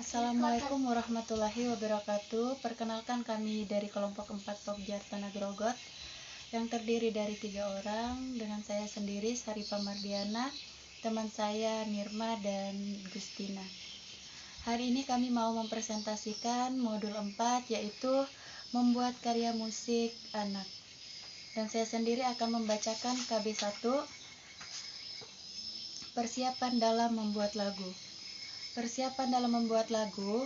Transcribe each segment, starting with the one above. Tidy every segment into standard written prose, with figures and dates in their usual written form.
Assalamualaikum warahmatullahi wabarakatuh. Perkenalkan, kami dari kelompok 4 Pokjar Tanah Grogot yang terdiri dari 3 orang, dengan saya sendiri Sarifa Mardiana, teman saya Nirma dan Gustina. Hari ini kami mau mempresentasikan modul 4, yaitu membuat karya musik anak. Dan saya sendiri akan membacakan KB1, persiapan dalam membuat lagu. Persiapan dalam membuat lagu.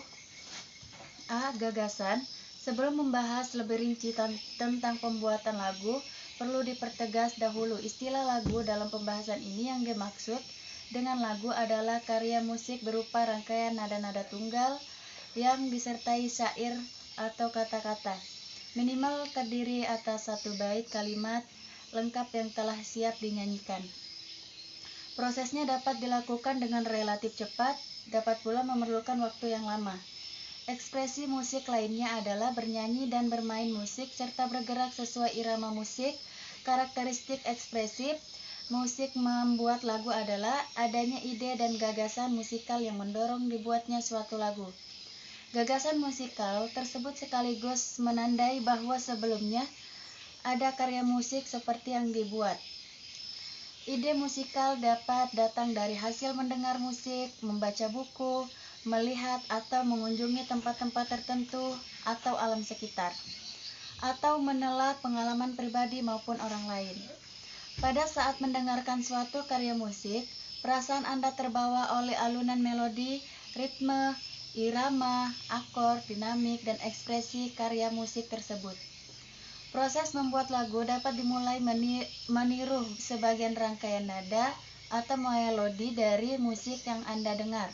A. Gagasan. Sebelum membahas lebih rinci tentang pembuatan lagu, perlu dipertegas dahulu istilah lagu. Dalam pembahasan ini yang dimaksud dengan lagu adalah karya musik berupa rangkaian nada-nada tunggal yang disertai syair atau kata-kata. Minimal terdiri atas 1 bait kalimat lengkap yang telah siap dinyanyikan. Prosesnya dapat dilakukan dengan relatif cepat, dapat pula memerlukan waktu yang lama. Ekspresi musik lainnya adalah bernyanyi dan bermain musik serta bergerak sesuai irama musik. Karakteristik ekspresif musik membuat lagu adalah adanya ide dan gagasan musikal yang mendorong dibuatnya suatu lagu. Gagasan musikal tersebut sekaligus menandai bahwa sebelumnya ada karya musik seperti yang dibuat. Ide musikal dapat datang dari hasil mendengar musik, membaca buku, melihat atau mengunjungi tempat-tempat tertentu atau alam sekitar, atau menelah pengalaman pribadi maupun orang lain. Pada saat mendengarkan suatu karya musik, perasaan Anda terbawa oleh alunan melodi, ritme, irama, akor, dinamik, dan ekspresi karya musik tersebut. Proses membuat lagu dapat dimulai meniru sebagian rangkaian nada atau melodi dari musik yang Anda dengar.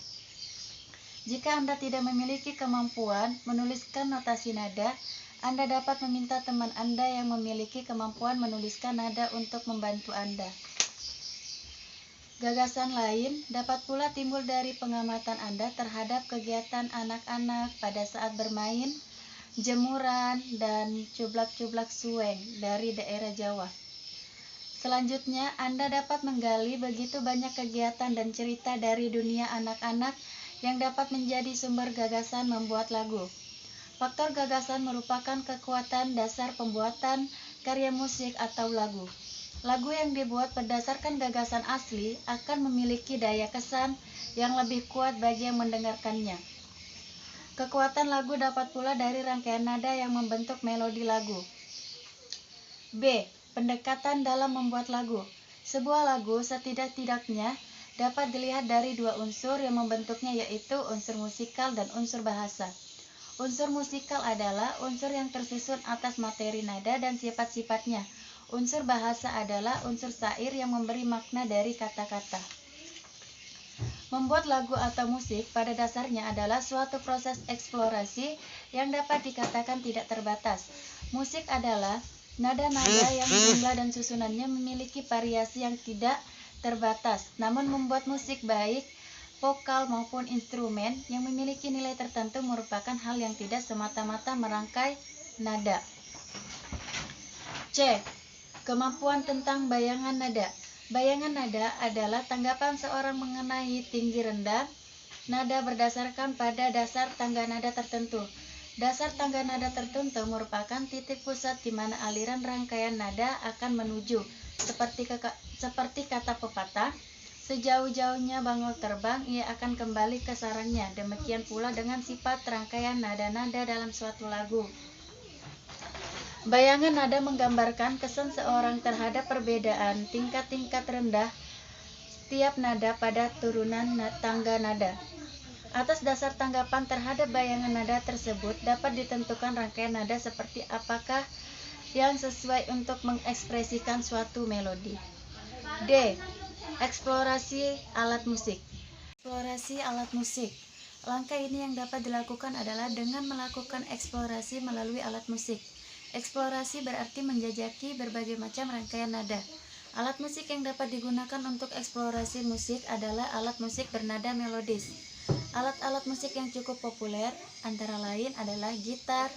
Jika Anda tidak memiliki kemampuan menuliskan notasi nada, Anda dapat meminta teman Anda yang memiliki kemampuan menuliskan nada untuk membantu Anda. Gagasan lain dapat pula timbul dari pengamatan Anda terhadap kegiatan anak-anak pada saat bermain, jemuran, dan cublak-cublak suweng dari daerah Jawa. Selanjutnya, Anda dapat menggali begitu banyak kegiatan dan cerita dari dunia anak-anak yang dapat menjadi sumber gagasan membuat lagu. Faktor gagasan merupakan kekuatan dasar pembuatan karya musik atau lagu. Lagu yang dibuat berdasarkan gagasan asli akan memiliki daya kesan yang lebih kuat bagi yang mendengarkannya. Kekuatan lagu dapat pula dari rangkaian nada yang membentuk melodi lagu. B. Pendekatan dalam membuat lagu. Sebuah lagu setidak-tidaknya dapat dilihat dari 2 unsur yang membentuknya, yaitu unsur musikal dan unsur bahasa. Unsur musikal adalah unsur yang tersusun atas materi nada dan sifat-sifatnya. Unsur bahasa adalah unsur syair yang memberi makna dari kata-kata. Membuat lagu atau musik pada dasarnya adalah suatu proses eksplorasi yang dapat dikatakan tidak terbatas. Musik adalah nada-nada yang jumlah dan susunannya memiliki variasi yang tidak terbatas. Namun membuat musik baik vokal maupun instrumen yang memiliki nilai tertentu merupakan hal yang tidak semata-mata merangkai nada. C. Kemampuan tentang bayangan nada. Bayangan nada adalah tanggapan seorang mengenai tinggi rendah nada berdasarkan pada dasar tangga nada tertentu. Dasar tangga nada tertentu merupakan titik pusat di mana aliran rangkaian nada akan menuju. Seperti kata pepatah, sejauh-jauhnya bangau terbang, ia akan kembali ke sarangnya. Demikian pula dengan sifat rangkaian nada-nada dalam suatu lagu. Bayangan nada menggambarkan kesan seorang terhadap perbedaan tingkat-tingkat rendah setiap nada pada turunan tangga nada. Atas dasar tanggapan terhadap bayangan nada tersebut dapat ditentukan rangkaian nada seperti apakah yang sesuai untuk mengekspresikan suatu melodi. D. Eksplorasi alat musik. Eksplorasi alat musik. Langkah ini yang dapat dilakukan adalah dengan melakukan eksplorasi melalui alat musik. Eksplorasi berarti menjajaki berbagai macam rangkaian nada. Alat musik yang dapat digunakan untuk eksplorasi musik adalah alat musik bernada melodis. Alat-alat musik yang cukup populer antara lain adalah gitar,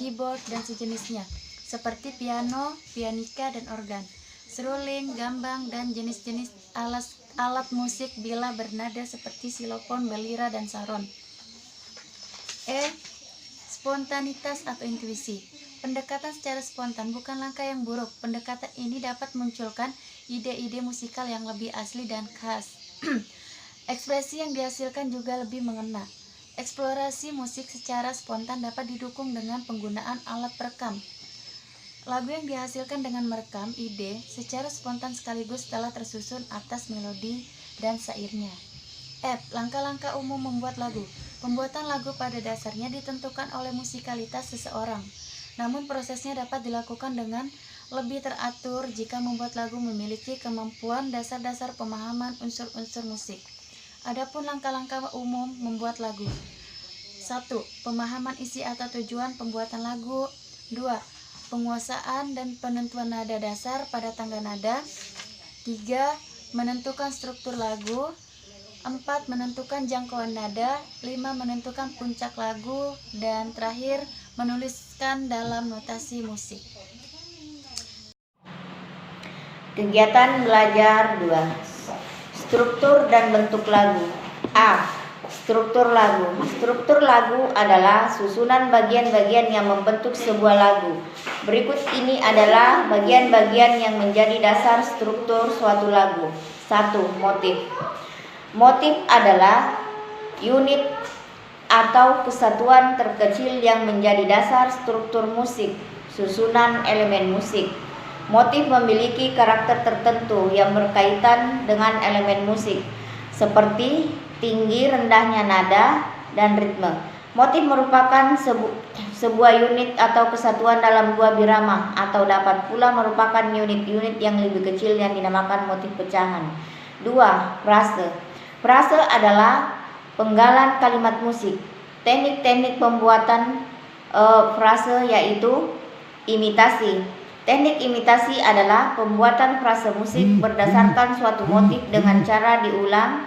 keyboard, dan sejenisnya, seperti piano, pianika, dan organ, seruling, gambang, dan jenis-jenis alat musik bila bernada seperti xilofon, belira, dan saron. E. Spontanitas atau intuisi. Pendekatan secara spontan bukan langkah yang buruk. Pendekatan ini dapat memunculkan ide-ide musikal yang lebih asli dan khas. Ekspresi yang dihasilkan juga lebih mengena. Eksplorasi musik secara spontan dapat didukung dengan penggunaan alat perekam. Lagu yang dihasilkan dengan merekam ide secara spontan sekaligus telah tersusun atas melodi dan syairnya. F. Langkah-langkah umum membuat lagu. Pembuatan lagu pada dasarnya ditentukan oleh musikalitas seseorang. Namun prosesnya dapat dilakukan dengan lebih teratur jika membuat lagu memiliki kemampuan dasar-dasar pemahaman unsur-unsur musik. Adapun langkah-langkah umum membuat lagu. 1. Pemahaman isi atau tujuan pembuatan lagu. 2. Penguasaan dan penentuan nada dasar pada tangga nada. 3. Menentukan struktur lagu. 4. Menentukan jangkauan nada. 5. Menentukan puncak lagu. Dan terakhir, menuliskan dalam notasi musik. Kegiatan belajar 2. Struktur dan bentuk lagu. A. Struktur lagu. Struktur lagu adalah susunan bagian-bagian yang membentuk sebuah lagu. Berikut ini adalah bagian-bagian yang menjadi dasar struktur suatu lagu. 1. Motif. Motif adalah unit atau kesatuan terkecil yang menjadi dasar struktur musik, susunan elemen musik. Motif memiliki karakter tertentu yang berkaitan dengan elemen musik, seperti tinggi rendahnya nada dan ritme. Motif merupakan sebuah unit atau kesatuan dalam dua birama, atau dapat pula merupakan unit-unit yang lebih kecil yang dinamakan motif pecahan. 2. Frase. Frase adalah penggalan kalimat musik. Teknik-teknik pembuatan frase yaitu imitasi. Teknik imitasi adalah pembuatan frase musik berdasarkan suatu motif dengan cara diulang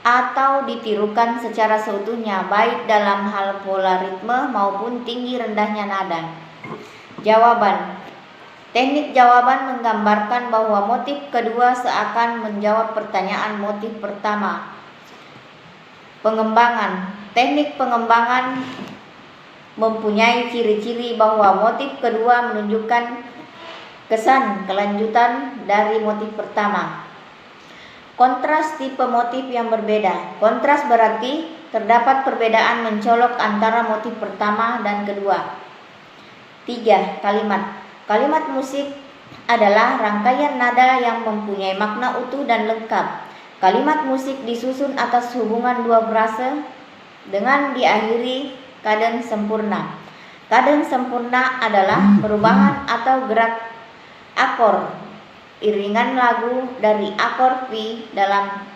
atau ditirukan secara seutuhnya, baik dalam hal pola ritme maupun tinggi rendahnya nada. Jawaban. Teknik jawaban menggambarkan bahwa motif kedua seakan menjawab pertanyaan motif pertama. Pengembangan. Teknik pengembangan mempunyai ciri-ciri bahwa motif kedua menunjukkan kesan kelanjutan dari motif pertama. Kontras tipe motif yang berbeda. Kontras berarti terdapat perbedaan mencolok antara motif pertama dan kedua. 3. Kalimat. Kalimat musik adalah rangkaian nada yang mempunyai makna utuh dan lengkap. Kalimat musik disusun atas hubungan dua frase dengan diakhiri kadens sempurna. Kadens sempurna adalah perubahan atau gerak akor iringan lagu dari akor V dalam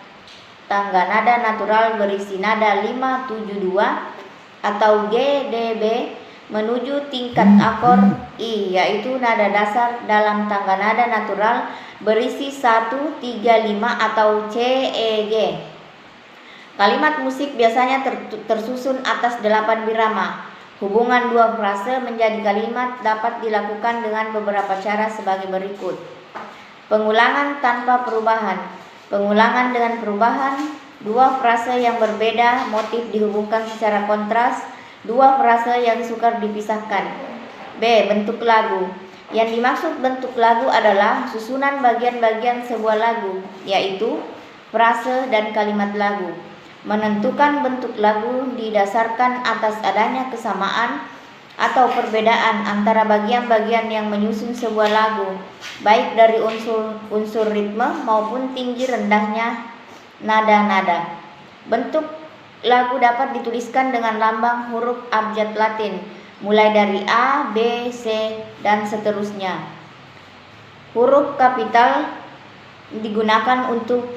tangga nada natural berisi nada 572 atau G, D, B menuju tingkat akor I, yaitu nada dasar dalam tangga nada natural berisi 1, 3, 5 atau C, E, G. Kalimat musik biasanya tersusun atas 8 birama. Hubungan dua frase menjadi kalimat dapat dilakukan dengan beberapa cara sebagai berikut. Pengulangan tanpa perubahan. Pengulangan dengan perubahan. Dua frase yang berbeda, motif dihubungkan secara kontras. Dua frase yang sukar dipisahkan. B. Bentuk lagu. Yang dimaksud bentuk lagu adalah susunan bagian-bagian sebuah lagu, yaitu frase dan kalimat lagu. Menentukan bentuk lagu didasarkan atas adanya kesamaan atau perbedaan antara bagian-bagian yang menyusun sebuah lagu, baik dari unsur ritme maupun tinggi rendahnya nada-nada. Bentuk lagu dapat dituliskan dengan lambang huruf abjad Latin, mulai dari A, B, C, dan seterusnya. Huruf kapital digunakan untuk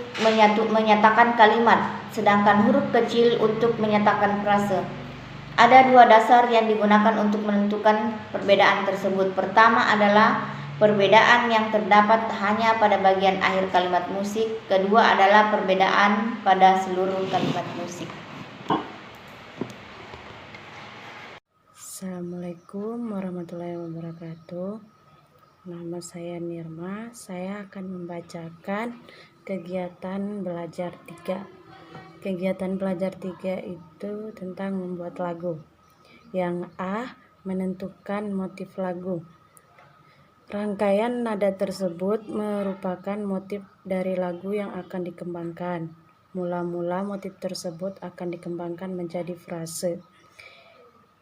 menyatakan kalimat, sedangkan huruf kecil untuk menyatakan frase. Ada dua dasar yang digunakan untuk menentukan perbedaan tersebut. Pertama adalah perbedaan yang terdapat hanya pada bagian akhir kalimat musik. Kedua adalah perbedaan pada seluruh kalimat musik. Assalamualaikum warahmatullahi wabarakatuh. Nama saya Nirma. Saya akan membacakan kegiatan belajar 3. Kegiatan pelajar 3 itu tentang membuat lagu. Yang A. Menentukan motif lagu. Rangkaian nada tersebut merupakan motif dari lagu yang akan dikembangkan. Mula-mula motif tersebut akan dikembangkan menjadi frase.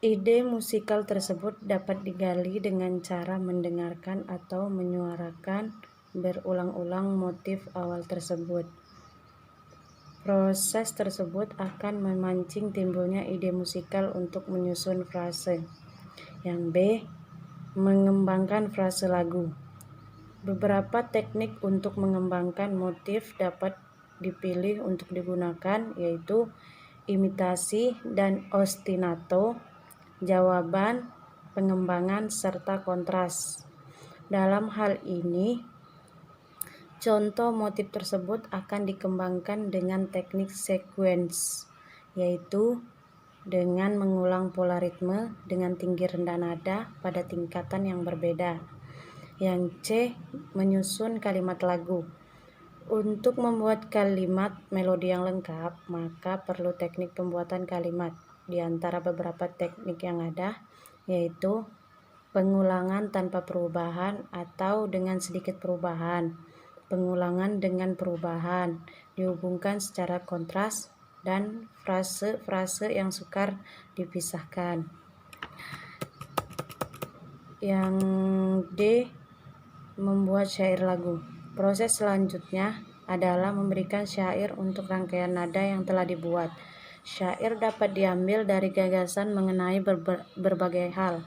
Ide musikal tersebut dapat digali dengan cara mendengarkan atau menyuarakan berulang-ulang motif awal tersebut. Proses tersebut akan memancing timbulnya ide musikal untuk menyusun frase. Yang B. Mengembangkan frase lagu. Beberapa teknik untuk mengembangkan motif dapat dipilih untuk digunakan, yaitu imitasi dan ostinato, jawaban, pengembangan, serta kontras. Dalam hal ini, contoh motif tersebut akan dikembangkan dengan teknik sequence, yaitu dengan mengulang pola ritme dengan tinggi rendah nada pada tingkatan yang berbeda. Yang C. Menyusun kalimat lagu. Untuk membuat kalimat melodi yang lengkap, maka perlu teknik pembuatan kalimat. Di antara beberapa teknik yang ada, yaitu pengulangan tanpa perubahan atau dengan sedikit perubahan, pengulangan dengan perubahan, dihubungkan secara kontras, dan frase-frase yang sukar dipisahkan. Yang D. Membuat syair lagu. Proses selanjutnya adalah memberikan syair untuk rangkaian nada yang telah dibuat. Syair dapat diambil dari gagasan mengenai berbagai hal.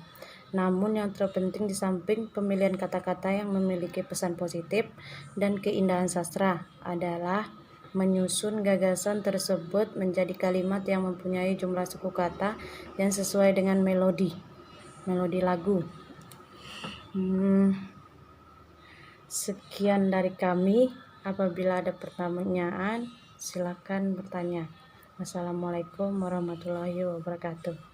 Namun yang terpenting di samping pemilihan kata-kata yang memiliki pesan positif dan keindahan sastra adalah menyusun gagasan tersebut menjadi kalimat yang mempunyai jumlah suku kata yang sesuai dengan melodi lagu. Sekian dari kami. Apabila ada pertanyaan, silakan bertanya. Wassalamualaikum warahmatullahi wabarakatuh.